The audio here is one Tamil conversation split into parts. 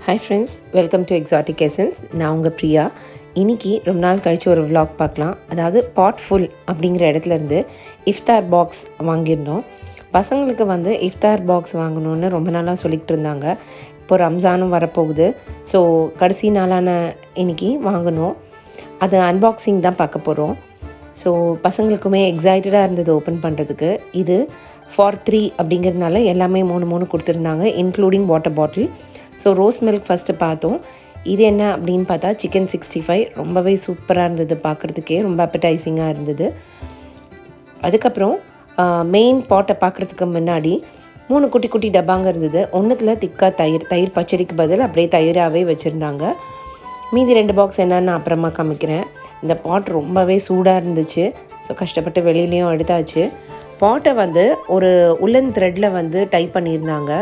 Hi friends, welcome to exotic essence. நான் உங்கள் பிரியா. இன்றைக்கி ரொம்ப நாள் கழித்து ஒரு vlog பார்க்கலாம். அதாவது பாட் ஃபுல் அப்படிங்கிற இடத்துலேருந்து இஃப்தார் பாக்ஸ் வாங்கியிருந்தோம். பசங்களுக்கு இஃப்தார் பாக்ஸ் வாங்கணுன்னு ரொம்ப நாளாக சொல்லிகிட்டு இருந்தாங்க. இப்போது ரம்ஜானும் வரப்போகுது. ஸோ கடைசி நாளான இன்றைக்கி வாங்கணும். அது அன்பாக்சிங் தான் பார்க்க போகிறோம். ஸோ பசங்களுக்குமே எக்ஸைட்டடாக இருந்தது ஓப்பன் பண்ணுறதுக்கு. இது ஃபார் 3 அப்படிங்கிறதுனால எல்லாமே 3 கொடுத்துருந்தாங்க, including water bottle. So rose milk first பார்த்தோம். இது என்ன அப்படின்னு பார்த்தா சிக்கன் 65 ரொம்பவே சூப்பராக இருந்தது, பார்க்குறதுக்கே ரொம்ப அப்படைசிங்காக இருந்தது. அதுக்கப்புறம் மெயின் பாட்டை பார்க்குறதுக்கு முன்னாடி 3 குட்டி குட்டி டப்பாங்க இருந்தது. ஒன்றுத்தில் திக்காக தயிர் பச்சடிக்கு பதில் அப்படியே தயிராகவே வச்சுருந்தாங்க. மீதி 2 பாக்ஸ் என்னன்னு அப்புறமா காமிக்கிறேன். இந்த பாட் ரொம்பவே சூடாக இருந்துச்சு. ஸோ கஷ்டப்பட்டு வெளியிலையும் எடுத்தாச்சு. பாட்டை ஒரு உல்லன் த்ரெட்டில் டை பண்ணியிருந்தாங்க.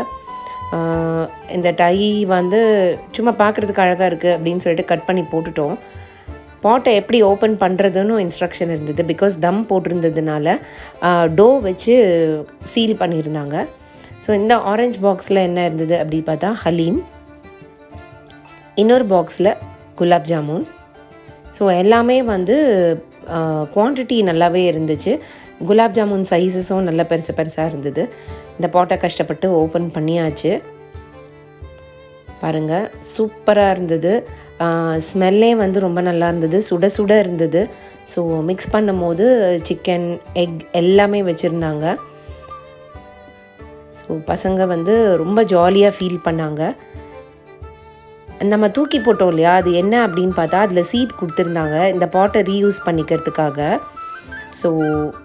இந்த டை சும்மா பார்க்குறதுக்கு அழகாக இருக்குது அப்படின்னு சொல்லிட்டு கட் பண்ணி போட்டுட்டோம். பாட்டை எப்படி ஓப்பன் பண்ணுறதுன்னு இன்ஸ்ட்ரக்ஷன் இருந்தது. பிகாஸ் தம் போட்டிருந்ததுனால டோ வச்சு சீல் பண்ணியிருந்தாங்க. ஸோ இந்த ஆரஞ்ச் பாக்ஸில் என்ன இருந்தது அப்படி பார்த்தா ஹலீம், இன்னொரு பாக்ஸில் குலாப் ஜாமுன். ஸோ எல்லாமே குவான்டிட்டி நல்லாவே இருந்துச்சு. குலாப் ஜாமுன் சைஸஸும் நல்ல பெருசாக இருந்தது. இந்த பாட்டை கஷ்டப்பட்டு ஓப்பன் பண்ணியாச்சு. பாருங்கள், சூப்பராக இருந்தது. ஸ்மெல்லே ரொம்ப நல்லா இருந்தது, சுட சுட இருந்தது. ஸோ மிக்ஸ் பண்ணும் போது சிக்கன், எக் எல்லாமே வச்சுருந்தாங்க. ஸோ பசங்க ரொம்ப ஜாலியாக ஃபீல் பண்ணாங்க. நம்ம தூக்கி போட்டோம் இல்லையா, அது என்ன அப்படின்னு பார்த்தா அதில் சீட் கொடுத்துருந்தாங்க இந்த பாட்டை ரீயூஸ் பண்ணிக்கிறதுக்காக. ஸோ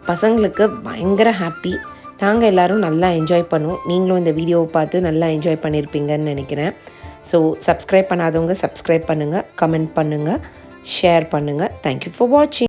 பசங்களுக்கு பயங்கர ஹாப்பி. நாங்கள் எல்லோரும் நல்லா என்ஜாய் பண்ணோம். நீங்களும் இந்த வீடியோவை பார்த்து நல்லா என்ஜாய் பண்ணியிருப்பீங்கன்னு நினைக்கிறேன். ஸோ சப்ஸ்கிரைப் பண்ணாதவங்க சப்ஸ்கிரைப் பண்ணுங்கள், கமெண்ட் பண்ணுங்கள், ஷேர் பண்ணுங்கள். தேங்க்யூ ஃபார் வாட்சிங்.